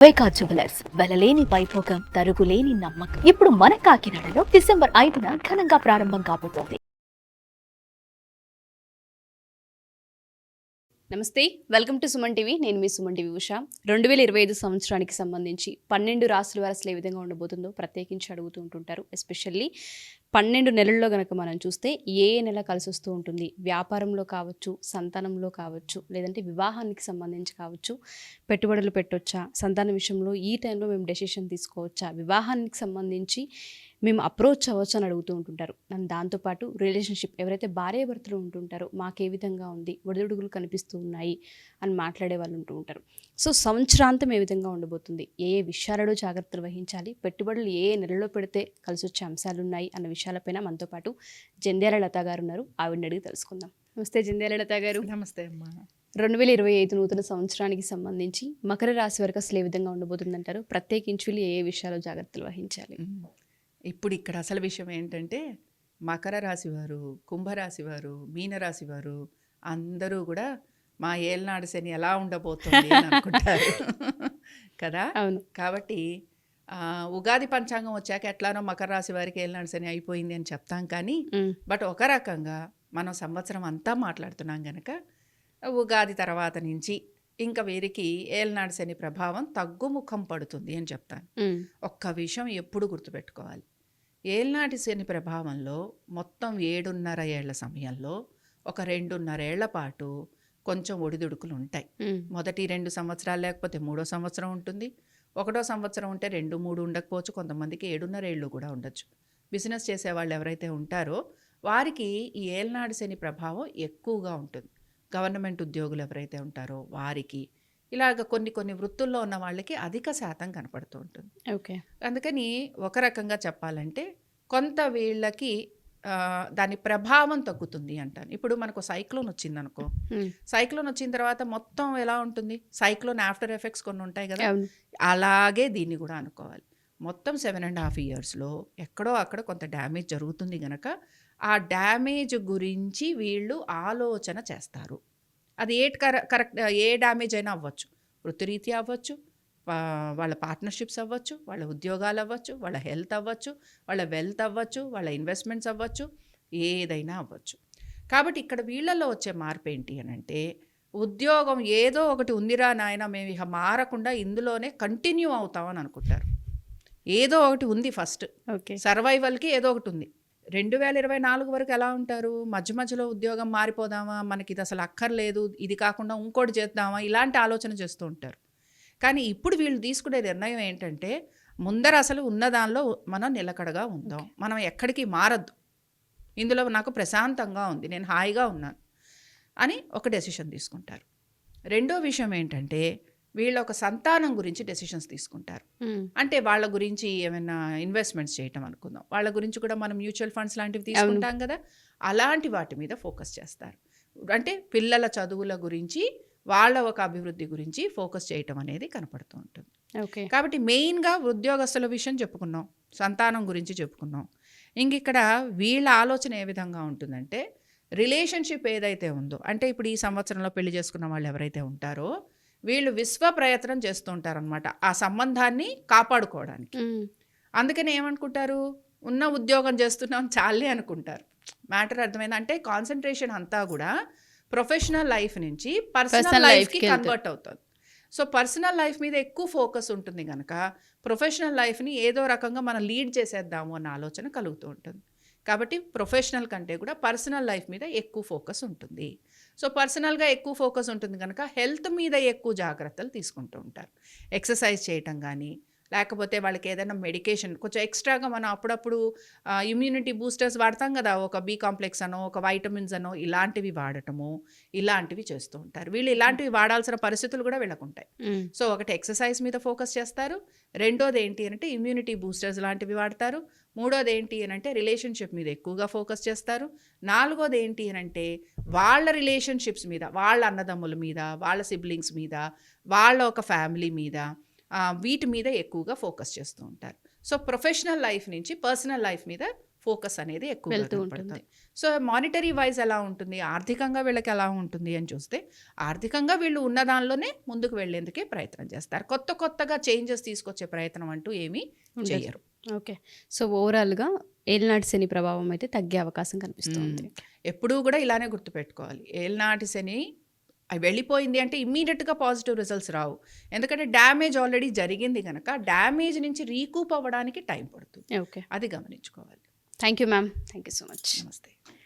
వైకా jewellers వెలలేని Vaibhogam తరుగులేని నమ్మకం. ఇప్పుడు మన కాకినాడలో డిసెంబర్ 5న ఘనంగా ప్రారంభం కాబోతోంది. నమస్తే, వెల్కమ్ టు సుమన్ టీవీ. నేను మీ సుమన్ టీవీ ఉషా. 2025 సంవత్సరానికి సంబంధించి 12 రాశుల వారు అసలు ఏ విధంగా ఉండబోతుందో ప్రత్యేకించి అడుగుతూ ఉంటుంటారు. ఎస్పెషల్లీ 12 నెలల్లో కనుక మనం చూస్తే ఏ నెల కలిసి వస్తూ ఉంటుంది, వ్యాపారంలో కావచ్చు, సంతానంలో కావచ్చు, లేదంటే వివాహానికి సంబంధించి కావచ్చు, పెట్టుబడులు పెట్టొచ్చా, సంతానం విషయంలో ఈ టైంలో మేము డెసిషన్ తీసుకోవచ్చా, వివాహానికి సంబంధించి మేము అప్రోచ్ అవ్వచ్చు అని అడుగుతూ ఉంటుంటారు. అండ్ దాంతోపాటు రిలేషన్షిప్ ఎవరైతే భార్యాభర్తలు ఉంటుంటారో మాకు ఏ విధంగా ఉంది, ఒడిదుడుగులు కనిపిస్తూ ఉన్నాయి అని మాట్లాడే వాళ్ళు ఉంటూ ఉంటారు. సో సంవత్సరాంతం ఏ విధంగా ఉండబోతుంది, ఏ విషయాలలో జాగ్రత్తలు వహించాలి, పెట్టుబడులు ఏ నెలలో పెడితే కలిసి వచ్చే అంశాలు ఉన్నాయి అన్న విషయాలపైన మనతో పాటు జంధ్యాల లత గారు ఉన్నారు. ఆవిడని అడిగి తెలుసుకుందాం. నమస్తే జంధ్యాల లత గారు. నమస్తే అమ్మా. 2025 నూతన సంవత్సరానికి సంబంధించి మకర రాశి వరకు అసలు ఏ విధంగా ఉండబోతుందంటారు? ప్రత్యేకించి ఏ విషయాలు జాగ్రత్తలు వహించాలి? ఇప్పుడు ఇక్కడ అసలు విషయం ఏంటంటే మకర రాశి వారు, కుంభరాశి వారు, మీనరాశి వారు అందరూ కూడా మా ఏళ్ళనాడు శని ఎలా ఉండబోతుంది అని అనుకుంటారు కదా. అవును. కాబట్టి ఉగాది పంచాంగం వచ్చాక ఎట్లానో మకర రాశి వారికి ఏళ్ళనాడు శని అయిపోయింది అని చెప్తాం, కానీ బట్ ఒక రకంగా మనం సంవత్సరం అంతా మాట్లాడుతున్నాం కనుక ఉగాది తర్వాత నుంచి ఇంకా వీరికి ఏళ్ళనాడు శని ప్రభావం తగ్గుముఖం పడుతుంది అని చెప్తాను. ఒక్క విషయం ఎప్పుడు గుర్తుపెట్టుకోవాలి, ఏళ్ళనాటి శని ప్రభావంలో మొత్తం 7.5 ఏళ్ల సమయంలో ఒక 2.5 ఏళ్ల పాటు కొంచెం ఒడిదుడుకులు ఉంటాయి. మొదటి 2 సంవత్సరాలు లేకపోతే 3వ సంవత్సరం ఉంటుంది, 1వ సంవత్సరం ఉంటే 2-3 ఉండకపోవచ్చు, కొంతమందికి 7.5 ఏళ్ళు కూడా ఉండొచ్చు. బిజినెస్ చేసేవాళ్ళు ఎవరైతే ఉంటారో వారికి ఈ ఏళ్ళనాడు శని ప్రభావం ఎక్కువగా ఉంటుంది. గవర్నమెంట్ ఉద్యోగులు ఎవరైతే ఉంటారో వారికి, ఇలాగ కొన్ని వృత్తుల్లో ఉన్న వాళ్ళకి అధిక శాతం కనపడుతూ ఉంటుంది. ఓకే. అందుకని ఒక రకంగా చెప్పాలంటే కొంత వీళ్ళకి దాని ప్రభావం తగ్గుతుంది అంటాను. ఇప్పుడు మనకు సైక్లోన్ వచ్చిందనుకో, సైక్లోన్ వచ్చిన తర్వాత మొత్తం ఎలా ఉంటుంది, సైక్లోన్ ఆఫ్టర్ ఎఫెక్ట్స్ కొన్ని ఉంటాయి కదా, అలాగే దీన్ని కూడా అనుకోవాలి. మొత్తం 7.5 ఇయర్స్లో ఎక్కడో అక్కడ కొంత డ్యామేజ్ జరుగుతుంది గనక ఆ డ్యామేజ్ గురించి వీళ్ళు ఆలోచన చేస్తారు. అది కరెక్ట్ ఏ డ్యామేజ్ అయినా అవ్వచ్చు, వృత్తిరీత్యా అవ్వచ్చు, వాళ్ళ పార్ట్నర్షిప్స్ అవ్వచ్చు, వాళ్ళ ఉద్యోగాలు అవ్వచ్చు, వాళ్ళ హెల్త్ అవ్వచ్చు, వాళ్ళ వెల్త్ అవ్వచ్చు, వాళ్ళ ఇన్వెస్ట్మెంట్స్ అవ్వచ్చు, ఏదైనా అవ్వచ్చు. కాబట్టి ఇక్కడ వీళ్ళల్లో వచ్చే మార్పు ఏంటి అని అంటే, ఉద్యోగం ఏదో ఒకటి ఉందిరా నాయన, మేము ఇక మారకుండా ఇందులోనే కంటిన్యూ అవుతామని అనుకుంటారు. ఏదో ఒకటి ఉంది ఫస్ట్, ఓకే, సర్వైవల్కి ఏదో ఒకటి ఉంది. 2024 వరకు ఎలా ఉంటారు, మధ్యలో ఉద్యోగం మారిపోదామా, మనకి ఇది అసలు అక్కర్లేదు, ఇది కాకుండా ఇంకోటి చేద్దామా, ఇలాంటి ఆలోచన చేస్తూ ఉంటారు. కానీ ఇప్పుడు వీళ్ళు తీసుకునే నిర్ణయం ఏంటంటే, ముందర అసలు ఉన్న దానిలో మనం నిలకడగా ఉందాం, మనం ఎక్కడికి మారద్దు, ఇందులో నాకు ప్రశాంతంగా ఉంది, నేను హాయిగా ఉన్నాను అని ఒక డెసిషన్ తీసుకుంటారు. రెండో విషయం ఏంటంటే, వీళ్ళు ఒక సంతానం గురించి డెసిషన్స్ తీసుకుంటారు. అంటే వాళ్ళ గురించి ఏమైనా ఇన్వెస్ట్మెంట్స్ చేయటం అనుకుందాం, వాళ్ళ గురించి కూడా మనం మ్యూచువల్ ఫండ్స్ లాంటివి తీసుకుంటాం కదా, అలాంటి వాటి మీద ఫోకస్ చేస్తారు. అంటే పిల్లల చదువుల గురించి, వాళ్ళ ఒక అభివృద్ధి గురించి ఫోకస్ చేయటం అనేది కనపడుతూ ఉంటుంది. ఓకే. కాబట్టి మెయిన్గా ఉద్యోగస్తుల విషయం చెప్పుకున్నాం, సంతానం గురించి చెప్పుకున్నాం. ఇంక ఇక్కడ వీళ్ళ ఆలోచన ఏ విధంగా ఉంటుందంటే, రిలేషన్షిప్ ఏదైతే ఉందో, అంటే ఇప్పుడు ఈ సంవత్సరంలో పెళ్లి చేసుకున్న వాళ్ళు ఎవరైతే ఉంటారో వీళ్ళు విశ్వ ప్రయత్నం చేస్తూ ఉంటారనమాట ఆ సంబంధాన్ని కాపాడుకోవడానికి. అందుకని ఏమనుకుంటారు, ఉన్న ఉద్యోగం చేస్తున్నాం చాలే అనుకుంటారు. మ్యాటర్ అర్థమైంది అంటే కాన్సన్ట్రేషన్ అంతా కూడా ప్రొఫెషనల్ లైఫ్ నుంచి పర్సనల్ లైఫ్కి కన్వర్ట్ అవుతుంది. సో పర్సనల్ లైఫ్ మీద ఎక్కువ ఫోకస్ ఉంటుంది కనుక ప్రొఫెషనల్ లైఫ్ని ఏదో రకంగా మనం లీడ్ చేసేద్దాము అన్న ఆలోచన కలుగుతూ ఉంటుంది. కాబట్టి ప్రొఫెషనల్ కంటే కూడా పర్సనల్ లైఫ్ మీద ఎక్కువ ఫోకస్ ఉంటుంది. సో పర్సనల్గా ఎక్కువ ఫోకస్ ఉంటుంది కనుక హెల్త్ మీద ఎక్కువ జాగ్రత్తలు తీసుకుంటూ ఉంటారు. ఎక్సర్సైజ్ చేయటం కానీ, లేకపోతే వాళ్ళకి ఏదైనా మెడికేషన్ కొంచెం ఎక్స్ట్రాగా మనం అప్పుడప్పుడు ఇమ్యూనిటీ బూస్టర్స్ వాడతాం కదా, ఒక బి కాంప్లెక్స్ అనో, ఒక వైటమిన్స్ అనో, ఇలాంటివి వాడటము, ఇలాంటివి చేస్తూ ఉంటారు. వీళ్ళు ఇలాంటివి వాడాల్సిన పరిస్థితులు కూడా వీళ్ళకు ఉంటాయి. సో ఒకటి ఎక్సర్సైజ్ మీద ఫోకస్ చేస్తారు, రెండోది ఏంటి అంటే ఇమ్యూనిటీ బూస్టర్స్ లాంటివి వాడతారు, మూడోది ఏంటి అని అంటే రిలేషన్షిప్ మీద ఎక్కువగా ఫోకస్ చేస్తారు, నాలుగోది ఏంటి అని అంటే వాళ్ళ రిలేషన్షిప్స్ మీద, వాళ్ళ అన్నదమ్ముల మీద, వాళ్ళ సిబ్లింగ్స్ మీద, వాళ్ళ ఒక ఫ్యామిలీ మీద, వీటి మీద ఎక్కువగా ఫోకస్ చేస్తూ ఉంటారు. సో ప్రొఫెషనల్ లైఫ్ నుంచి పర్సనల్ లైఫ్ మీద ఫోకస్ అనేది ఎక్కువ వెళ్తూ కనపడుతుంది. సో మానిటరీ వైజ్ ఎలా ఉంటుంది, ఆర్థికంగా వీళ్ళకి ఎలా ఉంటుంది అని చూస్తే ఆర్థికంగా వీళ్ళు ఉన్న దానిలోనే ముందుకు వెళ్ళేందుకే ప్రయత్నం చేస్తారు. కొత్తగా చేంజెస్ తీసుకొచ్చే ప్రయత్నం అంటూ ఏమీ చేయరు. ఓకే. సో ఓవరాల్గా ఏలినాటి శని ప్రభావం అయితే తగ్గే అవకాశం కనిపిస్తుంది. ఎప్పుడూ కూడా ఇలానే గుర్తుపెట్టుకోవాలి, ఏలినాటి శని అవి వెళ్ళిపోయింది అంటే ఇమ్మీడియట్గా పాజిటివ్ రిజల్ట్స్ రావు. ఎందుకంటే డ్యామేజ్ ఆల్రెడీ జరిగింది కనుక డ్యామేజ్ నుంచి రీకూప్ అవ్వడానికి టైం పడుతుంది. ఓకే. అది గమనించుకోవాలి. Thank you ma'am. Thank you so much. నమస్తే.